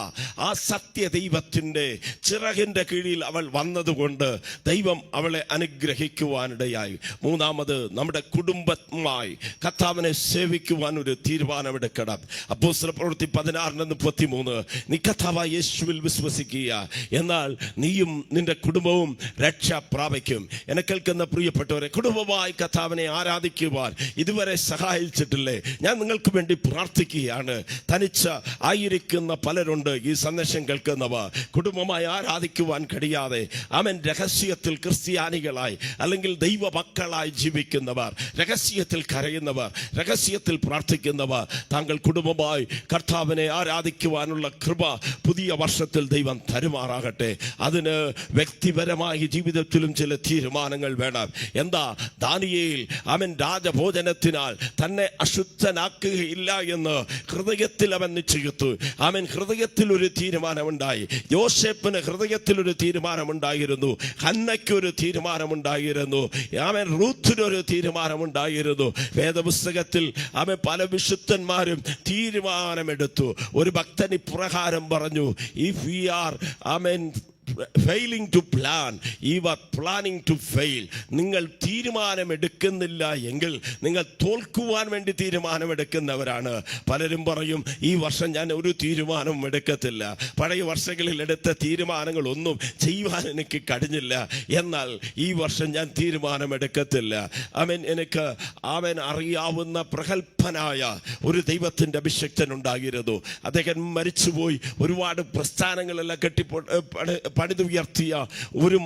ആ സത്യ ദൈവത്തിന്റെ ചിറകിന്റെ കീഴിൽ അവൾ വന്നതുകൊണ്ട് ദൈവം അവളെ അനുഗ്രഹിക്കുവാനിടയായി. മൂന്നാമത്, നമ്മുടെ കുടുംബമായി കർത്താവിനെ സേവിക്കുവാൻ ഒരു തീരുമാനമെടുക്കണം. അപ്പോസ്തലപ്രവൃത്തി 16:33, നീ കർത്താവായ യേശുവിൽ വിശ്വസിക്കുക, എന്നാൽ നീയും നിന്റെ കുടുംബവും രക്ഷ പ്രാപിക്കും. എന്നെ കേൾക്കുന്ന പ്രിയപ്പെട്ടവരെ, കുടുംബമായി കർത്താവിനെ ആരാധിക്കുവാൻ ഇതുവരെ സഹായിച്ചിട്ടില്ലേ? ഞാൻ നിങ്ങൾക്ക് വേണ്ടി പ്രാർത്ഥിക്കുകയാണ്. തനിച്ച് ആയിരിക്കുന്ന പലരുണ്ട് ഈ സന്ദേശം കേൾക്കുന്നവർ, കുടുംബമായി ആരാധിക്കുവാൻ കഴിയാതെ അവൻ രഹസ്യത്തിൽ ക്രിസ്ത്യാനികളായി അല്ലെങ്കിൽ ദൈവ മക്കളായി ജീവിക്കുന്നവർ, രഹസ്യത്തിൽ കരയുന്നവർ, രഹസ്യത്തിൽ പ്രാർത്ഥിക്കുന്നവർ, താങ്കൾ കുടുംബമായി കർത്താവിനെ ആരാധിക്കുവാനുള്ള കൃപ പുതിയ വർഷത്തിൽ ദൈവം തരുമാറാകട്ടെ. അതിന് വ്യക്തിപരമായ ജീവിതത്തിലും ചില തീരുമാനങ്ങൾ വേണം. എന്താ? ദാനിയേൽ അവൻ രാജഭോജനത്തിനാൽ തന്നെ അശുദ്ധനാക്കുകയില്ല എന്ന് ഹൃദയത്തിൽ അവൻ നിശ്ചയിച്ചു. അവൻ ഹൃദയത്തിൽ ഒരു തീരുമാനമുണ്ടായി. യോസേപ്പിന് ഹൃദയത്തിൽ ഒരു തീരുമാനമുണ്ടായിരുന്നു. ഹന്നയ്ക്കൊരു തീരുമാനമുണ്ടായിരുന്നു. അവൻ റൂത്തിനൊരു തീരുമാനമുണ്ടായിരുന്നു. വേദപുസ്തകത്തിൽ അവൻ പല വിശുദ്ധന്മാരും തീരുമാനമെടുത്തു. ഒരു ഭക്തൻ ഇപ്രകാരം പറഞ്ഞു, if we are failing to plan, you are planning to fail. നിങ്ങൾ തീരുമാനമെടുക്കുന്നില്ല എങ്കിൽ നിങ്ങൾ തോൽക്കുവാൻ വേണ്ടി തീരുമാനമെടുക്കുന്നവരാണ്. പലരും പറയും, ഈ വർഷം ഞാൻ ഒരു തീരുമാനവും എടുക്കത്തില്ല, പഴയ വർഷങ്ങളിൽ എടുത്ത തീരുമാനങ്ങളൊന്നും ചെയ്യുവാൻ എനിക്ക് കഴിഞ്ഞില്ല, എന്നാൽ ഈ വർഷം ഞാൻ തീരുമാനമെടുക്കത്തില്ല. എനിക്ക് അവൻ അറിയാവുന്ന പ്രഗത്ഭനായ ഒരു ദൈവത്തിൻ്റെ അഭിഷക്തൻ ഉണ്ടായിരുന്നു. അദ്ദേഹം മരിച്ചുപോയി. ഒരുപാട് പ്രസ്ഥാനങ്ങളെല്ലാം പണിതുയർത്തിയ ഒരു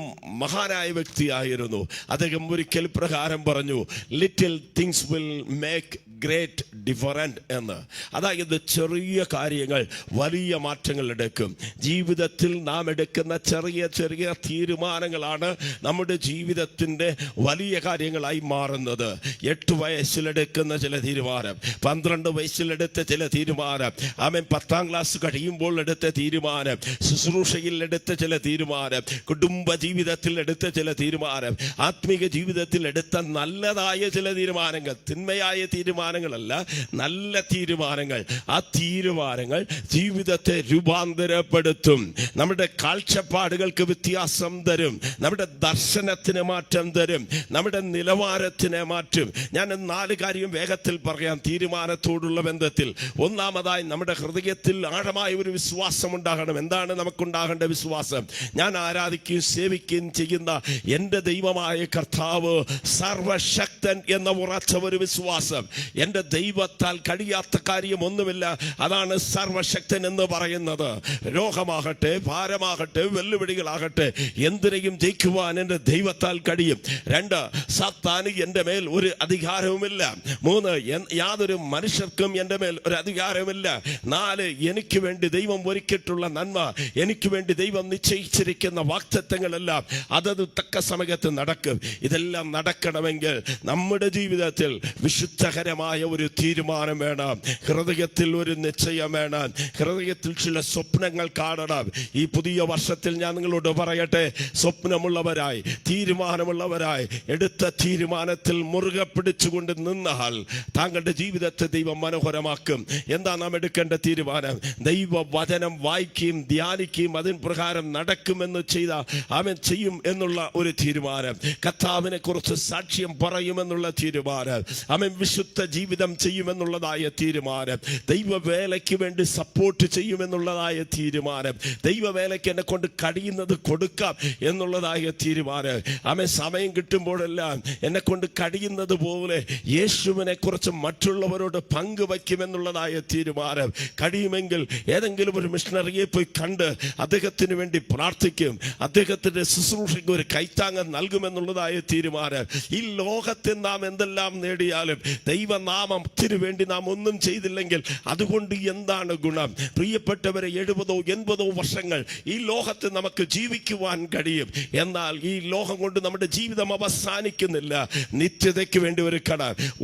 മഹാനായ വ്യക്തിയായിരുന്നു. അദ്ദേഹം ഒരിക്കൽ പ്രകാരം പറഞ്ഞു, little things will make great different എന്ന്. അതായത് ചെറിയ കാര്യങ്ങൾ വലിയ മാറ്റങ്ങൾ എടുക്കും. ജീവിതത്തിൽ നാം എടുക്കുന്ന ചെറിയ ചെറിയ തീരുമാനങ്ങളാണ് നമ്മുടെ ജീവിതത്തിൻ്റെ വലിയ കാര്യങ്ങളായി മാറുന്നത്. 8 വയസ്സിലെടുക്കുന്ന ചില തീരുമാനം, 12 വയസ്സിലെടുത്ത ചില തീരുമാനം, അവൻ 10ാം ക്ലാസ് കഴിയുമ്പോൾ എടുത്ത തീരുമാനം, ശുശ്രൂഷയിൽ എടുത്ത ചില തീരുമാനം, കുടുംബ ജീവിതത്തിൽ എടുത്ത ചില തീരുമാനം, ആത്മീക ജീവിതത്തിൽ എടുത്ത നല്ലതായ ചില തീരുമാനങ്ങൾ, തിന്മയായ തീരുമാനങ്ങളല്ല, നല്ല തീരുമാനങ്ങൾ. ആ തീരുമാനങ്ങൾ ജീവിതത്തെ രൂപാന്തരപ്പെടുത്തും. നമ്മുടെ കാഴ്ചപ്പാടുകൾക്ക് വ്യത്യാസം തരും, നമ്മുടെ ദർശനത്തിന് മാറ്റം തരും, നമ്മുടെ നിലവാരത്തിനെ മാറ്റും. ഞാൻ 4 കാര്യം വേഗത്തിൽ പറയാം തീരുമാനത്തോടുള്ള ബന്ധത്തിൽ. ഒന്നാമതായി, നമ്മുടെ ഹൃദയത്തിൽ ആഴമായ ഒരു വിശ്വാസം ഉണ്ടാകണം. എന്താണ് നമുക്കുണ്ടാകേണ്ട വിശ്വാസം? ഞാൻ ആരാധിക്കുകയും സേവിക്കുകയും ചെയ്യുന്ന എൻ്റെ ദൈവമായ കർത്താവ് സർവശക്തൻ എന്ന ഉറച്ച ഒരു വിശ്വാസം. എൻ്റെ ദൈവത്താൽ കഴിയാത്ത കാര്യം ഒന്നുമില്ല. അതാണ് സർവശക്തൻ എന്ന് പറയുന്നത്. രോഗമാകട്ടെ, ഭാരമാകട്ടെ, വെല്ലുവിളികളാകട്ടെ, എന്തിനേയും ജയിക്കുവാൻ എൻ്റെ ദൈവത്താൽ കഴിയും. 2, സാത്താന് എൻ്റെ മേൽ ഒരു അധികാരവുമില്ല. 3, യാതൊരു മനുഷ്യർക്കും എൻ്റെ മേൽ ഒരു അധികാരമില്ല. 4, എനിക്ക് വേണ്ടി ദൈവം ഒരുക്കിയിട്ടുള്ള നന്മ, എനിക്ക് വേണ്ടി ദൈവം നിശ്ചയിച്ചിരിക്കുന്ന വാഗ്ദത്തങ്ങളെല്ലാം അതത് തക്ക സമയത്ത് നടക്കും. ഇതെല്ലാം നടക്കണമെങ്കിൽ നമ്മുടെ ജീവിതത്തിൽ വിശുദ്ധകരമായ ഒരു തീരുമാനം വേണം, ഹൃദയത്തിൽ ഒരു നിശ്ചയം വേണം, ഹൃദയത്തിൽ ചില സ്വപ്നങ്ങൾ കാണണം. ഈ പുതിയ വർഷത്തിൽ ഞാൻ നിങ്ങളോട് പറയട്ടെ, സ്വപ്നമുള്ളവരായി, തീരുമാനമുള്ളവരായി, എടുത്ത തീരുമാനത്തിൽ മുറുകെ പിടിച്ചുകൊണ്ട് നിന്നാൽ താങ്കളുടെ ജീവിതത്തെ ദൈവം മനോഹരമാക്കും. എന്താ നാം എടുക്കേണ്ട തീരുമാനം? ദൈവ വചനം വായിക്കുകയും ധ്യാനിക്കുകയും അതിന് പ്രകാരം നടക്കുമെന്ന് ചെയ്ത അവൻ ചെയ്യും എന്നുള്ള ഒരു തീരുമാനം, കർത്താവിനെ കുറിച്ച് സാക്ഷ്യം പറയുമെന്നുള്ള തീരുമാനം, അവൻ വിശുദ്ധ ജീവിതം ചെയ്യുമെന്നുള്ളതായ തീരുമാനം, ദൈവവേലയ്ക്ക് വേണ്ടി സപ്പോർട്ട് ചെയ്യുമെന്നുള്ളതായ തീരുമാനം, ദൈവവേലയ്ക്ക് എന്നെ കൊണ്ട് കഴിയുന്നത് കൊടുക്കാം എന്നുള്ളതായ തീരുമാനം, അവൻ സമയം കിട്ടുമ്പോഴെല്ലാം എന്നെ കൊണ്ട് കഴിയുന്നത് പോലെ യേശുവിനെ കുറിച്ച് മറ്റുള്ളവരോട് പങ്കുവയ്ക്കുമെന്നുള്ളതായ തീരുമാനം, കഴിയുമെങ്കിൽ ഏതെങ്കിലും ഒരു മിഷണറിയെ പോയി കണ്ട് അദ്ദേഹത്തിന് വേണ്ടി പ്രാർത്ഥിക്കും, അദ്ദേഹത്തിന്റെ ശുശ്രൂഷയ്ക്ക് ഒരു കൈത്താങ്ങം നൽകുമെന്നുള്ളതായ തീരുമാനം. ഈ ലോകത്തിൽ നാം എന്തെല്ലാം നേടിയാലും ദൈവനാമത്തിന് വേണ്ടി നാം ഒന്നും ചെയ്തില്ലെങ്കിൽ അതുകൊണ്ട് എന്താണ് ഗുണം? പ്രിയപ്പെട്ടവരെ, 70 80 വർഷങ്ങൾ ഈ ലോകത്ത് നമുക്ക് ജീവിക്കുവാൻ കഴിയും. എന്നാൽ ഈ ലോകം കൊണ്ട് നമ്മുടെ ജീവിതം അവസാനിക്കുന്നില്ല. നിത്യതയ്ക്ക് വേണ്ടി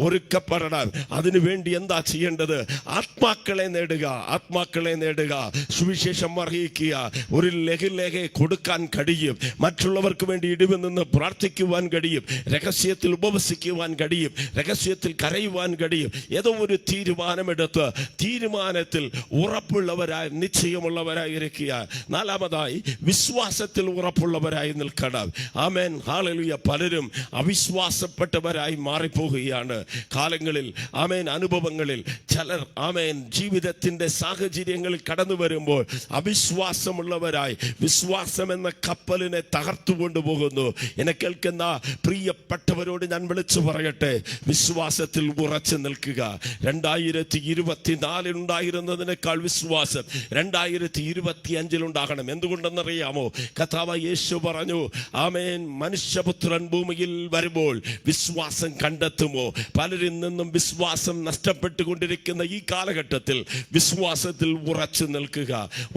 ഒരുക്കപ്പെടണം. അതിനു വേണ്ടി എന്താ ചെയ്യേണ്ടത്? ആത്മാക്കളെ നേടുക, ആത്മാക്കളെ നേടുക, സുവിശേഷം അറിയിക്കുക, ഒരു ലഘുലേഖ കൊടുക്കാൻ കഴിയും, മറ്റുള്ളവർക്ക് വേണ്ടി ഇടിവ് നിന്ന് പ്രാർത്ഥിക്കുവാൻ കഴിയും, രഹസ്യത്തിൽ ഉപവസിക്കുവാൻ കഴിയും, രഹസ്യത്തിൽ കരയുവാൻ കഴിയും. ഏതോ ഒരു തീരുമാനമെടുത്ത് തീരുമാനത്തിൽ ഉറപ്പുള്ളവരായി നിശ്ചയമുള്ളവരായി ഇരിക്കുക. നാലാമതായി വിശ്വാസത്തിൽ ഉറപ്പുള്ളവരായി നിൽക്കണം. ആമേൻ, ഹല്ലേലൂയ. പലരും അവിശ്വാസപ്പെട്ടവരായി മാറിപ്പോകുകയാണ് കാലങ്ങളിൽ. ആമേൻ, അനുഭവങ്ങളിൽ ചിലർ ആമേൻ ജീവിതത്തിന്റെ സാഹചര്യങ്ങളിൽ കടന്നു വരുമ്പോൾ അവിശ്വാസമുള്ളവരായി വിശ്വാസം എന്ന കപ്പലിനെ തകർത്തു കൊണ്ടുപോകുന്നു. എന്നെ കേൾക്കുന്ന പ്രിയപ്പെട്ടവരോട് ഞാൻ വിളിച്ചു പറയട്ടെ, വിശ്വാസത്തിൽ ഉറച്ചു നിൽക്കുക. 2024 ഉണ്ടായിരുന്നതിനേക്കാൾ വിശ്വാസം 2025 ഉണ്ടാകണം. എന്തുകൊണ്ടെന്നറിയാമോ? കർത്താവായ യേശു പറഞ്ഞു, ആമേൻ, മനുഷ്യപുത്രൻ ഭൂമിയിൽ വരുമ്പോൾ വിശ്വാസം കണ്ടെത്തുമോ? പലരിൽ നിന്നും വിശ്വാസം നഷ്ടപ്പെട്ടുകൊണ്ടിരിക്കുന്ന ഈ കാലഘട്ടത്തിൽ വിശ്വാസത്തിൽ ഉറച്ചു നിൽക്കുക.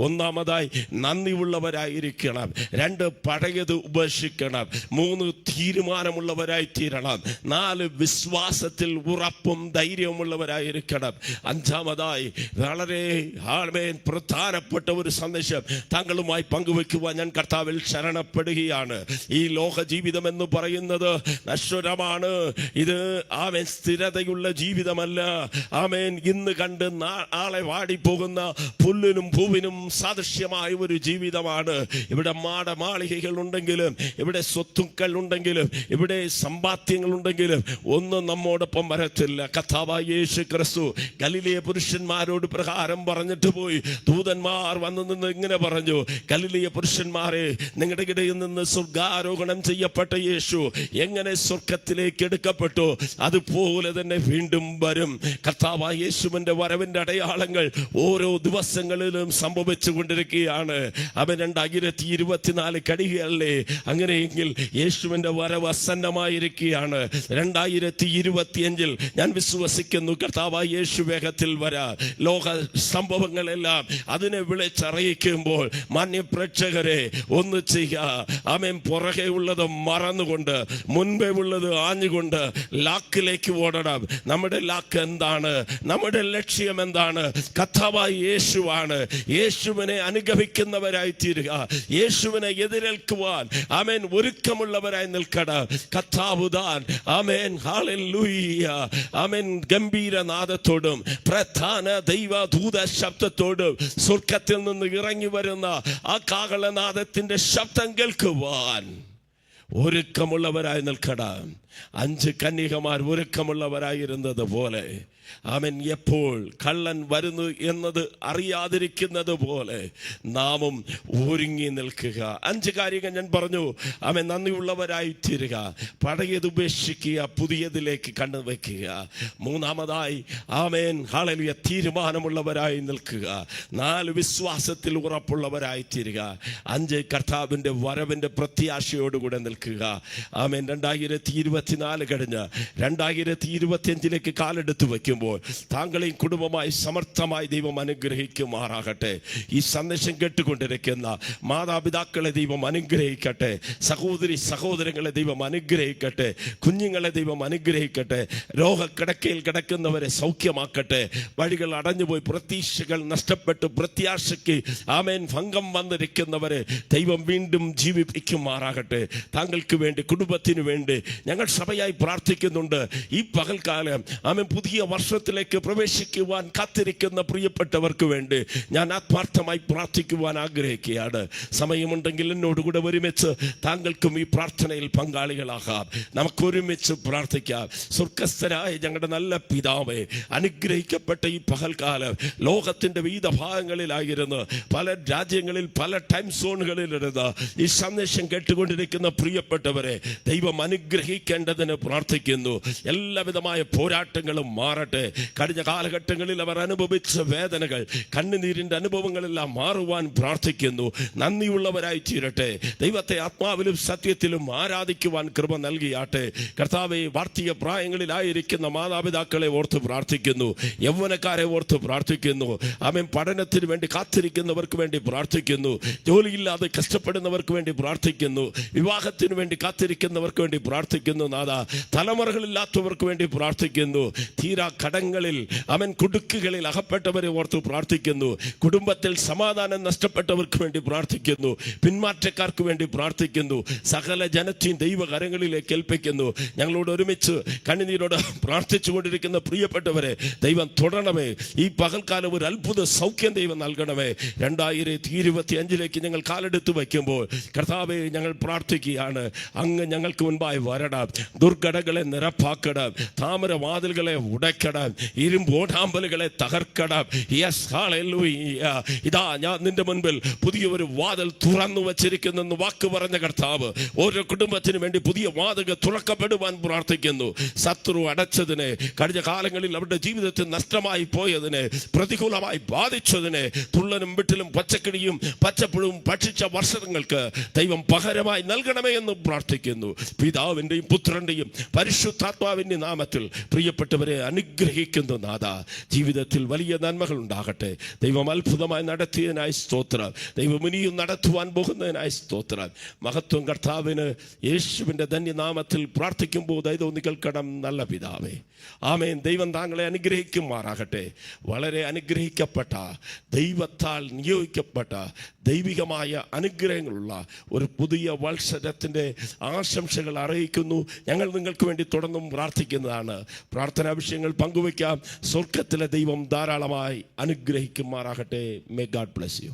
ഒന്നാമതായി നന്ദിയുള്ളവരായിരിക്കണം. 2 പഴയത് ഉപേക്ഷിക്കണം. 3 തീരുമാനമുള്ളവരായി തീരണം. 4 വിശ്വാസത്തിൽ ഉറപ്പും ധൈര്യമുള്ളവരായിരിക്കണം. 5ാമതായി വളരെ പ്രധാനപ്പെട്ട ഒരു സന്ദേശം താങ്കളുമായി പങ്കുവെക്കുവാൻ ഞാൻ കർത്താവിൽ ശരണപ്പെടുകയാണ്. ഈ ലോക ജീവിതം എന്ന് പറയുന്നത് നശ്വരമാണ്. ഇത് ആമേൻ സ്ഥിരതയുള്ള ജീവിതമല്ല. ആമേൻ, ഇന്ന് കണ്ട് നാളെ വാടിപ്പോകുന്ന പുല്ലിനും പൂവിനും സാദൃശ്യമായ ഒരു ജീവിതമാണ്. ഇവിടെ മാളികകൾ ഉണ്ടെങ്കിലും, ഇവിടെ സ്വത്തുക്കൾ ഉണ്ടെങ്കിലും, ഇവിടെ സമ്പാദ്യങ്ങൾ ഉണ്ടെങ്കിലും ഒന്നും നമ്മോടൊപ്പം വരത്തില്ല. കർത്താവായ യേശു ക്രിസ്തു ഗലിലയ പുരുഷന്മാരോട് പ്രകാരം പറഞ്ഞിട്ട് പോയി. ദൂതന്മാർ വന്നു നിന്ന് ഇങ്ങനെ പറഞ്ഞു, ഗലിലയ പുരുഷന്മാരെ, നിങ്ങളുടെ ഇടയിൽ നിന്ന് സ്വർഗാരോഹണം ചെയ്യപ്പെട്ട യേശു എങ്ങനെ സ്വർഗത്തിലേക്ക് എടുക്കപ്പെട്ടു, അതുപോലെ തന്നെ വീണ്ടും വരും. കർത്താവായ യേശുവിന്റെ വരവിന്റെ അടയാളങ്ങൾ ഓരോ ദിവസങ്ങളിലും സംഭവിച്ചു കൊണ്ടിരിക്കുകയാണ്. അവൻ 2024 കഴിയുകയല്ലേ? അങ്ങനെയെങ്കിൽ യേശുവിന്റെ വരവ് ആസന്നമായിരിക്കുകയാണ്. 2025 ഞാൻ വിശ്വസിക്കുന്നു കർത്താവായ യേശു വേഗത്തിൽ വരാ. ലോക സംഭവങ്ങളെല്ലാം അതിനെ വിളിച്ചറിയിക്കുമ്പോൾ മാന്യ പ്രേക്ഷകരെ ഒന്ന് ചെയ്യുക. ആമേൻ, പുറകെ ഉള്ളത് മറന്നുകൊണ്ട് മുൻപേ ഉള്ളത് ആഞ്ഞുകൊണ്ട് ലാക്കിലേക്ക് ഓടണം. നമ്മുടെ ലാക്ക് എന്താണ്? നമ്മുടെ ലക്ഷ്യം എന്താണ്? കർത്താവായ യേശുവാണ്. യേശുവിനെ അനുഗമിക്കുന്നവരായി തീരുക. യേശുവിനെ എതിരേൽക്കുവാൻ ആമേൻ ഒരുക്കമുള്ളവരായി നിൽക്കണം. കർത്താവുതാൻ ആമേൻ, ഹല്ലേലൂയ, ആമേൻ, ഗംഭീരനാദത്തോടും പ്രധാന ദൈവദൂത ശബ്ദത്തോടും സ്വർഗ്ഗത്തിൽ നിന്ന് ഇറങ്ങി വരുന്ന ആ കാഹളനാദത്തിന്റെ ശബ്ദം കേൾക്കുവാൻ ഒരുക്കമുള്ളവരായി നിൽക്കണം. 5 കന്യകമാർ ഒരുക്കമുള്ളവരായിരുന്നത് പോലെ ആമേൻ, എപ്പോൾ കള്ളൻ വരുന്നു എന്നത് അറിയാതിരിക്കുന്നത് പോലെ നാമും ഒരുങ്ങി നിൽക്കുക. 5 കാര്യങ്ങൾ ഞാൻ പറഞ്ഞു. ആമേൻ, നന്ദിയുള്ളവരായി തീരുക, പഴയത് ഉപേക്ഷിക്കുക, പുതിയതിലേക്ക് കണ്ണുവെക്കുക. 3ാമതായി ആമേൻ, ഹല്ലേലൂയ, തീരുമാനമുള്ളവരായി നിൽക്കുക. 4 വിശ്വാസത്തിൽ ഉറപ്പുള്ളവരായി തീരുക. 5 കർത്താവിന്റെ വരവിന്റെ പ്രത്യാശയോടുകൂടെ നിൽക്കുക. ആമേൻ, 2024 കഴിഞ്ഞ് 2025 കാലെടുത്ത് വയ്ക്കുമ്പോൾ താങ്കളെയും കുടുംബമായി സമർത്ഥമായി ദൈവം അനുഗ്രഹിക്കുമാറാകട്ടെ. ഈ സന്ദേശം കേട്ടുകൊണ്ടിരിക്കുന്ന മാതാപിതാക്കളെ ദൈവം അനുഗ്രഹിക്കട്ടെ. സഹോദരങ്ങളെ ദൈവം അനുഗ്രഹിക്കട്ടെ. കുഞ്ഞുങ്ങളെ ദൈവം അനുഗ്രഹിക്കട്ടെ. രോഗക്കിടക്കയിൽ കിടക്കുന്നവരെ സൗഖ്യമാക്കട്ടെ. വഴികൾ അടഞ്ഞുപോയി പ്രതീക്ഷകൾ നഷ്ടപ്പെട്ട് പ്രത്യാശയ്ക്ക് ആമേൻ ഭംഗം വന്നിരിക്കുന്നവരെ ദൈവം വീണ്ടും ജീവിപ്പിക്കുമാറാകട്ടെ. താങ്കൾക്ക് വേണ്ടി, കുടുംബത്തിന് വേണ്ടി ഞങ്ങൾ സഭയായി പ്രാർത്ഥിക്കുന്നുണ്ട്. ഈ പകൽക്കാലം ആമേൻ, പുതിയ വർഷത്തിലേക്ക് പ്രവേശിക്കുവാൻ കാത്തിരിക്കുന്ന പ്രിയപ്പെട്ടവർക്ക് വേണ്ടി ഞാൻ ആത്മാർത്ഥമായി പ്രാർത്ഥിക്കുവാൻ ആഗ്രഹിക്കുകയാണ്. സമയമുണ്ടെങ്കിൽ എന്നോടുകൂടെ ഒരുമിച്ച് താങ്കൾക്കും ഈ പ്രാർത്ഥനയിൽ പങ്കാളികളാകാം. നമുക്കൊരുമിച്ച് പ്രാർത്ഥിക്കാം. സ്വർഗസ്ഥനായ ഞങ്ങളുടെ നല്ല പിതാവേ, അനുഗ്രഹിക്കപ്പെട്ട ഈ പകൽക്കാലം ലോകത്തിന്റെ വിവിധ ഭാഗങ്ങളിലായിരുന്നു, പല രാജ്യങ്ങളിൽ, പല ടൈം സോണുകളിലിരുന്ന് ഈ സന്ദേശം കേട്ടുകൊണ്ടിരിക്കുന്ന പ്രിയപ്പെട്ടവരെ ദൈവം അനുഗ്രഹിക്കേണ്ടതിന് പ്രാർത്ഥിക്കുന്നു. എല്ലാവിധമായ പോരാട്ടങ്ങളും മാറട്ടെ. കഴിഞ്ഞ കാലഘട്ടങ്ങളിൽ അവർ അനുഭവിച്ച വേദനകൾ, കണ്ണുനീരിന്റെ അനുഭവങ്ങളെല്ലാം മാറുവാൻ പ്രാർത്ഥിക്കുന്നു. നന്ദിയുള്ളവരായി തീരട്ടെ. ദൈവത്തെ ആത്മാവിലും സത്യത്തിലും ആരാധിക്കുവാൻ കൃപ നൽകിയാട്ടെ. കർത്താവേ, വാർദ്ധക്യ പ്രായങ്ങളിലായിരിക്കുന്ന മാതാപിതാക്കളെ ഓർത്ത് പ്രാർത്ഥിക്കുന്നു. യൗവനക്കാരെ ഓർത്ത് പ്രാർത്ഥിക്കുന്നു. ആമേൻ, പഠനത്തിന് വേണ്ടി കാത്തിരിക്കുന്നവർക്ക് വേണ്ടി പ്രാർത്ഥിക്കുന്നു. ജോലിയില്ലാതെ കഷ്ടപ്പെടുന്നവർക്ക് വേണ്ടി പ്രാർത്ഥിക്കുന്നു. വിവാഹത്തിന് വേണ്ടി കാത്തിരിക്കുന്നവർക്ക് വേണ്ടി പ്രാർത്ഥിക്കുന്നു. നാഥാ, തലമുറകളില്ലാത്തവർക്ക് വേണ്ടി പ്രാർത്ഥിക്കുന്നു. തീരാ കടങ്ങളിൽ അവൻ കുടുക്കുകളിൽ അകപ്പെട്ടവരെ ഓർത്ത് പ്രാർത്ഥിക്കുന്നു. കുടുംബത്തിൽ സമാധാനം നഷ്ടപ്പെട്ടവർക്ക് വേണ്ടി പ്രാർത്ഥിക്കുന്നു. പിന്മാറ്റക്കാർക്ക് വേണ്ടി പ്രാർത്ഥിക്കുന്നു. സകല ജനത്തെയും ദൈവകരങ്ങളിലേക്ക് ഏൽപ്പിക്കുന്നു. ഞങ്ങളോട് ഒരുമിച്ച് കണ്ണുനീരോട് പ്രാർത്ഥിച്ചു കൊണ്ടിരിക്കുന്ന പ്രിയപ്പെട്ടവരെ ദൈവം തൊടണമേ. ഈ പകൽക്കാലം ഒരു അത്ഭുത സൗഖ്യം ദൈവം നൽകണമേ. 2025 ഞങ്ങൾ കാലെടുത്ത് വയ്ക്കുമ്പോൾ കർത്താവേ, ഞങ്ങൾ പ്രാർത്ഥിക്കുകയാണ്, അങ്ങ് ഞങ്ങൾക്ക് മുൻപായി വരണം. ദുർഘടകളെ നിരപ്പാക്കണം, താമരവാതിലുകളെ ഉടയ്ക്കണം, ഇരുമ്പോടാമ്പലുകളെ തകർക്കണം. Yes, hallelujah. ഇതാ ഞാൻ നിന്റെ മുൻപിൽ പുതിയൊരു വാതിൽ തുറന്നു വച്ചിരിക്കുന്നെന്ന് വാക്ക് പറഞ്ഞ കർത്താവ് ഓരോ കുടുംബത്തിനു വേണ്ടി പുതിയ വാതിലുകൾ തുറക്കപ്പെടുവാൻ പ്രാർത്ഥിക്കുന്നു. ശത്രു അടച്ചതിനെ, കഴിഞ്ഞ കാലങ്ങളിൽ അവരുടെ ജീവിതത്തിൽ നഷ്ടമായി പോയതിനെ, പ്രതികൂലമായി ബാധിച്ചതിനെ, തുള്ളനും വിട്ടിലും പച്ചക്കിടിയും പച്ചപ്പുഴും ഭക്ഷിച്ച വർഷങ്ങൾക്ക് ദൈവം പകരമായി നൽകണമേ എന്ന് പ്രാർത്ഥിക്കുന്നു. പിതാവിൻ്റെയും പുത്രൻ്റെയും പരിശുദ്ധാത്മാവിൻ്റെ നാമത്തിൽ പ്രിയപ്പെട്ടവരെ അനുഗ്രഹിക്കുന്നു. നാഥ, ജീവിതത്തിൽ വലിയ നന്മകൾ ഉണ്ടാകട്ടെ. ദൈവം അത്ഭുതമായി നടത്തിയതിനായി സ്തോത്രം. ദൈവം ഇനിയും നടത്തുവാൻ പോകുന്നതിനായി സ്തോത്രം. മഹത്വം കർത്താവിന്. യേശുവിൻ്റെ ധന്യനാമത്തിൽ പ്രാർത്ഥിക്കുമ്പോൾ ദൈവം കേൾക്കണം നല്ല പിതാവേ. ആമേൻ. ദൈവം താങ്കളെ അനുഗ്രഹിക്കുമാറാകട്ടെ. വളരെ അനുഗ്രഹിക്കപ്പെട്ട, ദൈവത്താൽ നിയോഗിക്കപ്പെട്ട ദൈവികമായ അനുഗ്രഹങ്ങളുള്ള ഒരു പുതിയ വത്സരത്തിൻ്റെ ആശംസകൾ അറിയിക്കുന്നു. ഞങ്ങൾ നിങ്ങൾക്ക് വേണ്ടി തുടർന്നും പ്രാർത്ഥിക്കുന്നതാണ്. പ്രാർത്ഥനാ വിഷയങ്ങൾ പങ്കുവയ്ക്കാം. സ്വർഗത്തിലെ ദൈവം ധാരാളമായി അനുഗ്രഹിക്കുമാറാകട്ടെ. May God bless you.